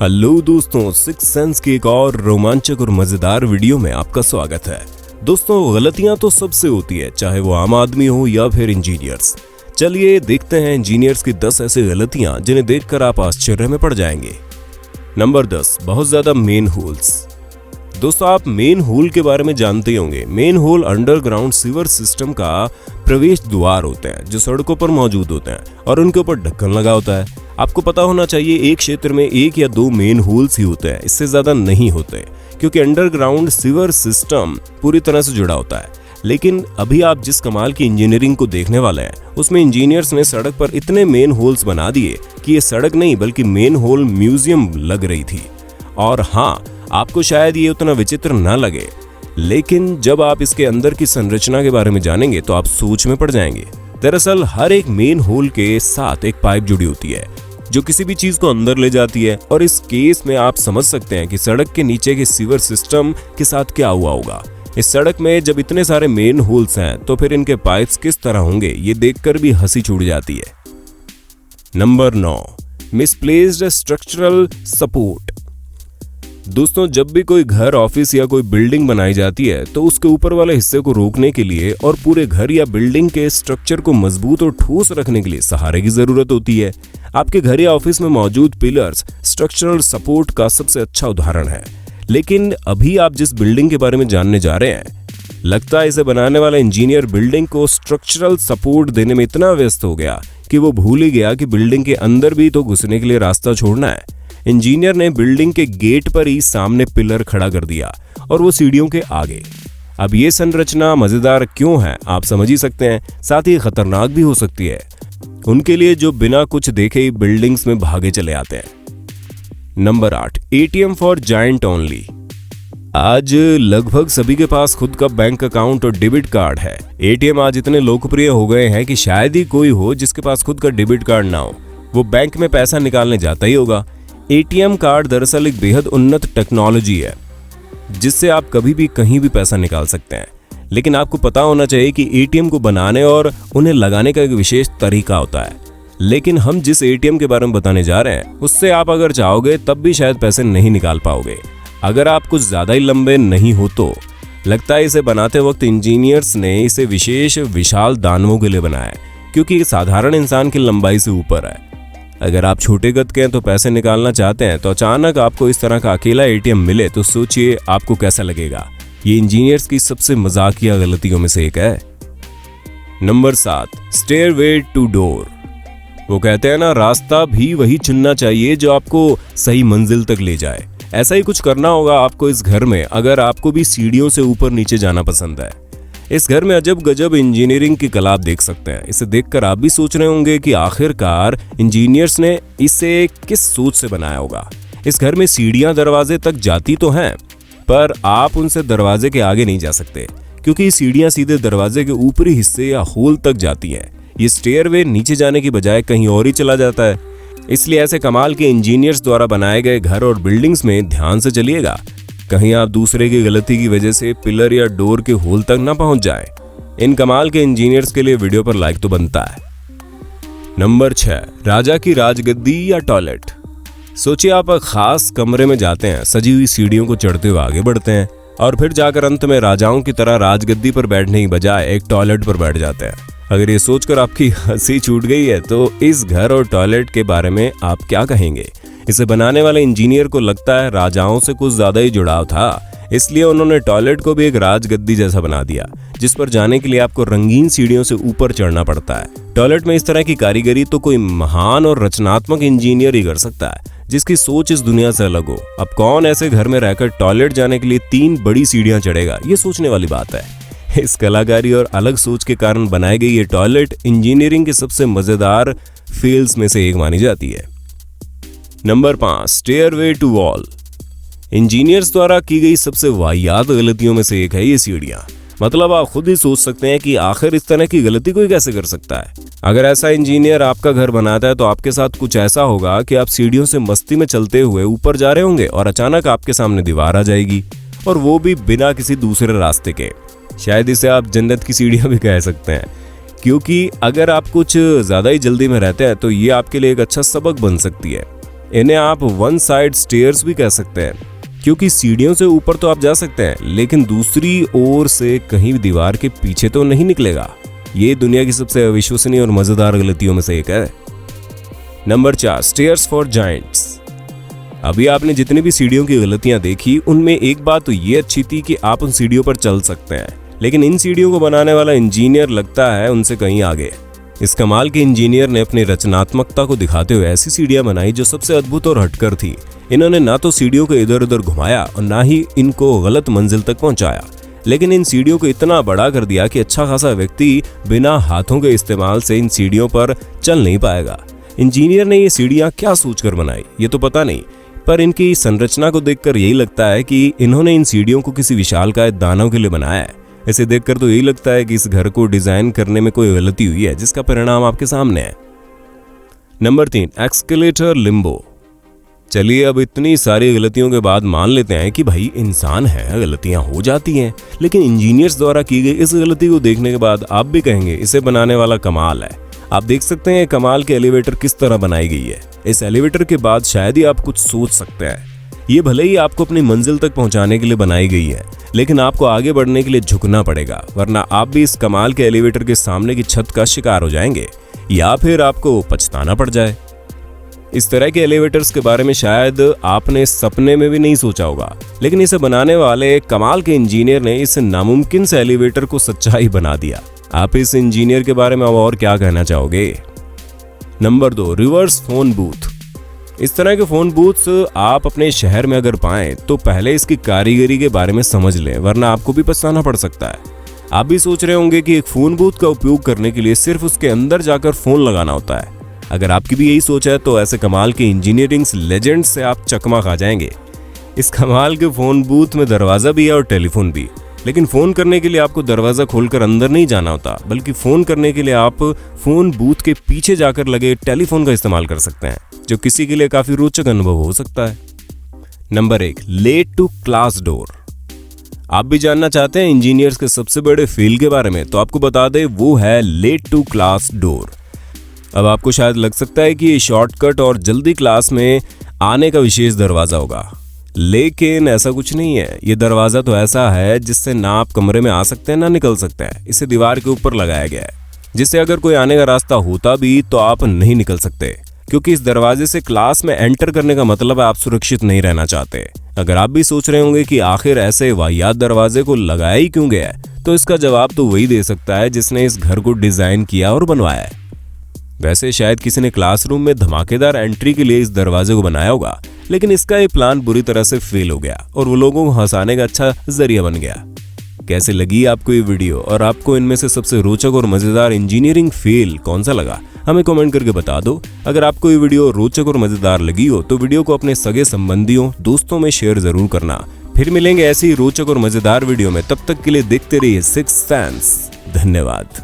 Hello दोस्तों, six sense की एक और रोमांचक और मजेदार वीडियो में आपका स्वागत है। दोस्तों, गलतियां तो सबसे होती है, चाहे वो आम आदमी हो या फिर इंजीनियर्स। चलिए देखते हैं इंजीनियर्स की 10 ऐसी गलतियां जिन्हें देखकर आप आश्चर्य में पड़ जाएंगे। नंबर 10, बहुत ज्यादा मेन होल्स। दोस्तों, आप मेन होल के बारे में जानते ही होंगे। Main whole underground sewer system का प्रवेश द्वार होते हैं जो सड़कों पर मौजूद होते हैं और उनके ऊपर ढक्कन लगा होता है। आपको पता होना चाहिए एक क्षेत्र में 1 या 2 मेन होल्स ही होते हैं, इससे ज्यादा नहीं होते, क्योंकि अंडरग्राउंड सीवर सिस्टम पूरी तरह से जुड़ा होता है। लेकिन अभी आप जिस कमाल की इंजीनियरिंग को देखने वाले हैं, उसमें इंजीनियर्स ने सड़क पर इतने मेन होल्स बना दिए कि ये सड़क नहीं बल्कि मेन होल म्यूजियम लग रही थी। और हाँ, आपको शायद ये उतना विचित्र ना लगे, लेकिन जब आप इसके अंदर की संरचना के बारे में जानेंगे तो आप सोच में पड़ जाएंगे। दरअसल हर एक मेन होल के साथ एक पाइप जुड़ी होती है जो किसी भी चीज को अंदर ले जाती है, और इस केस में आप समझ सकते हैं कि सड़क के नीचे के सीवर सिस्टम के साथ क्या हुआ होगा। इस सड़क में जब इतने सारे मेन होल्स हैं तो फिर इनके पाइप्स किस तरह होंगे, ये देखकर भी हंसी छूट जाती है। Number 9, misplaced structural support. दोस्तों, जब भी कोई घर, ऑफिस या कोई बिल्डिंग बनाई जाती है तो उसके ऊपर वाले हिस्से को रोकने के लिए और पूरे घर या बिल्डिंग के स्ट्रक्चर को मजबूत और ठोस रखने के लिए सहारे की जरूरत होती है। आपके घर या ऑफिस में मौजूद पिलर्स स्ट्रक्चरल सपोर्ट का सबसे अच्छा उदाहरण है। लेकिन अभी आप जिस बिल्डिंग के बारे में जानने जा रहे हैं, लगता है इसे बनाने वाला इंजीनियर बिल्डिंग को स्ट्रक्चरल सपोर्ट देने में इतना व्यस्त हो गया कि वो भूल ही गया कि बिल्डिंग के अंदर भी तो घुसने के लिए रास्ता छोड़ना है। इंजीनियर ने बिल्डिंग के गेट पर ही सामने पिलर खड़ा कर दिया और वो सीढ़ियों के आगे। अब ये संरचना मजेदार क्यों है आप समझ ही सकते हैं, साथ ही खतरनाक भी हो सकती है उनके लिए जो बिना कुछ देखे ही बिल्डिंग्स में भागे चले आते हैं। Number 8, ATM for giant only. आज लगभग सभी के पास खुद का बैंक अकाउंट और डेबिट कार्ड है। एटीएम आज इतने लोकप्रिय हो गए हैं कि शायद ही कोई हो जिसके पास खुद का डेबिट कार्ड ना हो। वो बैंक में पैसा निकालने जाता ही होगा। एटीएम कार्ड दरअसल एक बेहद उन्नत टेक्नोलॉजी है जिससे आप कभी भी कहीं भी पैसा निकाल सकते हैं। लेकिन आपको पता होना चाहिए कि एटीएम को बनाने और उन्हें लगाने का एक विशेष तरीका होता है। लेकिन हम जिस एटीएम के बारे में बताने जा रहे हैं उससे आप अगर चाहोगे तब भी शायद पैसे नहीं निकाल पाओगे, अगर आप कुछ ज्यादा ही लंबे नहीं हो तो। लगता है इसे बनाते वक्त इंजीनियर्स ने इसे विशेष विशाल दानवों के लिए बनाया है, क्योंकि ये साधारण इंसान की लंबाई से ऊपर है। अगर आप छोटे कद के हैं तो पैसे निकालना चाहते हैं तो अचानक आपको इस तरह का अकेला एटीएम मिले तो सोचिए आपको कैसा लगेगा। ये इंजीनियर्स की सबसे मजाकिया गलतियों में से एक है। Number 7, stairway to door. वो कहते हैं ना, रास्ता भी वही चुनना चाहिए जो आपको सही मंजिल तक ले जाए। ऐसा ही कुछ करना होगा आपको इस घर में अगर आपको भी सीढ़ियों से ऊपर नीचे जाना पसंद है। इस घर में अजब गजब इंजीनियरिंग की कला आप देख सकते हैं। इसे देखकर आप भी सोच रहे होंगे कि आखिरकार इंजीनियर्स ने इसे किस सोच से बनाया होगा। इस घर में सीढ़ियां दरवाजे तक जाती तो हैं, पर आप उनसे दरवाजे के आगे नहीं जा सकते, क्योंकि सीढ़ियां सीधे दरवाजे के ऊपरी हिस्से या होल तक जाती हैं। ये स्टेयरवे नीचे जाने की बजाय कहीं और ही चला जाता है। इसलिए ऐसे कमाल के इंजीनियर्स द्वारा बनाए गए घर और बिल्डिंग्स में ध्यान से चलिएगा, कहीं आप दूसरे की गलती की वजह से पिलर या डोर के होल तक ना पहुंच जाए। इन कमाल के इंजीनियर्स के लिए वीडियो पर लाइक तो बनता है। नंबर 6, राजा की राजगद्दी या टॉयलेट। सोचिए आप एक खास कमरे में जाते हैं, सजी हुई सीढ़ियों को चढ़ते हुए आगे बढ़ते हैं और फिर जाकर अंत में राजाओं की तरह राजगद्दी पर बैठने की बजाय एक टॉयलेट पर बैठ जाते हैं। अगर ये सोचकर आपकी हंसी छूट गई है तो इस घर और टॉयलेट के बारे में आप क्या कहेंगे? इसे बनाने वाले इंजीनियर को लगता है राजाओं से कुछ ज्यादा ही जुड़ाव था, इसलिए उन्होंने टॉयलेट को भी एक राजगद्दी जैसा बना दिया, जिस पर जाने के लिए आपको रंगीन सीढ़ियों से ऊपर चढ़ना पड़ता है। टॉयलेट में इस तरह की कारीगरी तो कोई महान और रचनात्मक इंजीनियर ही कर सकता है, जिसकी सोच इस दुनिया से अलग हो। अब कौन ऐसे घर में रहकर टॉयलेट जाने के लिए 3 बड़ी सीढ़ियां चढ़ेगा? ये सोचने वाली बात है। इस कलाकारी और अलग सोच के कारण बनाई गई ये टॉयलेट इंजीनियरिंग के सबसे मजेदार फेल्स में से एक मानी जाती है। Number 5, stairway to wall. Engineers द्वारा की गई सबसे वाहियात गलतियों में से एक है ये सीढ़ियां। मतलब आप खुद ही सोच सकते हैं कि आखिर इस तरह की गलती कोई कैसे कर सकता है। अगर ऐसा इंजीनियर आपका घर बनाता है तो आपके साथ कुछ ऐसा होगा कि आप सीढ़ियों से मस्ती में चलते हुए ऊपर जा रहे होंगे और अचानक आपके सामने दीवार आ जाएगी, और वो भी बिना किसी दूसरे रास्ते के। शायद इसे आप जन्नत की सीढ़ियां भी कह सकते हैं, क्योंकि अगर आप कुछ ज्यादा ही जल्दी में रहते हैं तो ये आपके लिए एक अच्छा सबक बन सकती है। इन्हें आप वन साइड स्टेयर्स भी कह सकते हैं, क्योंकि सीढ़ियों से ऊपर तो आप जा सकते हैं लेकिन दूसरी ओर से कहीं भी दीवार के पीछे तो नहीं निकलेगा। ये दुनिया की सबसे अविश्वसनीय और मजेदार गलतियों में से एक है। Number 4, stairs for giants. अभी आपने जितनी भी सीढ़ियों की गलतियां देखी उनमें एक बात तो ये अच्छी थी कि आप उन सीढ़ियों पर चल सकते हैं, लेकिन इन सीढ़ियों को बनाने वाला इंजीनियर लगता है उनसे कहीं आगे। इस कमाल के इंजीनियर ने अपनी रचनात्मकता को दिखाते हुए ऐसी सीढ़ियां बनाई जो सबसे अद्भुत और हटकर थी। इन्होंने ना तो सीढ़ियों को इधर उधर घुमाया और ना ही इनको गलत मंजिल तक पहुंचाया, लेकिन इन सीढ़ियों को इतना बड़ा कर दिया कि अच्छा खासा व्यक्ति बिना हाथों के इस्तेमाल से इन सीढ़ियों पर चल नहीं पाएगा। इंजीनियर ने ये सीढ़ियां क्या सोचकर बनाई ये तो पता नहीं, पर इनकी संरचना को देखकर यही लगता है कि इन्होंने इन सीढ़ियों को किसी विशालकाय दानव के लिए बनाया है। इसे देखकर तो यही लगता है कि इस घर को डिजाइन करने में कोई गलती हुई है, जिसका परिणाम आपके सामने है। Number 3, escalator Limbo. चलिए अब इतनी सारी गलतियों के बाद मान लेते हैं कि भाई इंसान है, गलतियां हो जाती हैं, लेकिन इंजीनियर्स द्वारा की गई इस गलती को देखने के बाद आप भी कहेंगे इसे बनाने वाला कमाल है। आप देख सकते हैं कमाल के एलिवेटर किस तरह बनाई गई है। इस एलिवेटर के बाद शायद ही आप कुछ सोच सकते हैं। ये भले ही आपको अपनी मंजिल तक पहुंचाने के लिए बनाई गई है, लेकिन आपको आगे बढ़ने के लिए झुकना पड़ेगा, वरना आप भी इस कमाल के एलिवेटर के सामने की छत का शिकार हो जाएंगे या फिर आपको पछताना पड़ जाए। इस तरह के एलिवेटर्स के बारे में शायद आपने सपने में भी नहीं सोचा होगा, लेकिन इसे बनाने वाले कमाल के इंजीनियर ने इस नामुमकिन से एलिवेटर को सच्चाई बना दिया। आप इस इंजीनियर के बारे में और क्या कहना चाहोगे? Number 2, reverse phone booth. इस तरह के फोन बूथ्स आप अपने शहर में अगर पाएं तो पहले इसकी कारीगरी के बारे में समझ लें, वरना आपको भी पछताना पड़ सकता है। आप भी सोच रहे होंगे कि एक फोन बूथ का उपयोग करने के लिए सिर्फ उसके अंदर जाकर फोन लगाना होता है। अगर आपकी भी यही सोच है तो ऐसे कमाल के इंजीनियरिंग लेजेंड से आप चकमा खा जाएंगे। इस कमाल के फोन बूथ में दरवाजा भी है और टेलीफोन भी, लेकिन फोन करने के लिए आपको दरवाजा खोलकर अंदर नहीं जाना होता, बल्कि फोन करने के लिए आप फोन बूथ के पीछे जाकर लगे टेलीफोन का इस्तेमाल कर सकते हैं, जो किसी के लिए काफी रोचक अनुभव हो सकता है। Number 1, late to class door. आप भी जानना चाहते हैं इंजीनियर्स के सबसे बड़े फेल के बारे में, तो आपको बता दें वो है लेट टू क्लास डोर। अब आपको शायद लग सकता है कि ये शॉर्टकट और जल्दी क्लास में आने का विशेष दरवाजा होगा, लेकिन ऐसा कुछ नहीं है। ये दरवाजा तो ऐसा है जिससे ना आप कमरे में आ सकते हैं ना निकल सकते हैं। इसे दीवार के ऊपर लगाया गया है, जिससे अगर कोई आने का रास्ता होता भी तो आप नहीं निकल सकते, क्योंकि इस दरवाजे से क्लास में एंटर करने का मतलब है आप सुरक्षित नहीं रहना चाहते। अगर आप भी सोच रहे होंगे कि आखिर ऐसे वाहियात दरवाजे को लगाया ही क्यों गया है, तो इसका जवाब तो वही दे सकता है जिसने इस घर को डिजाइन किया और बनवाया है। वैसे शायद किसी ने क्लासरूम में धमाकेदार एंट्री के लिए इस दरवाजे को बनाया होगा, लेकिन इसका ये प्लान बुरी तरह से फेल हो गया और वो लोगों को हंसाने का अच्छा जरिया बन गया। कैसे लगी आपको ये वीडियो और आपको इनमें से सबसे रोचक और मजेदार इंजीनियरिंग फेल कौन सा लगा, हमें कमेंट करके बता दो। अगर आपको ये वीडियो रोचक और मजेदार लगी हो तो वीडियो को अपने सगे संबंधियों दोस्तों में शेयर जरूर करना। फिर मिलेंगे ऐसी रोचक और मजेदार वीडियो में, तब तक के लिए देखते रहिए सिक्स सेंस। धन्यवाद।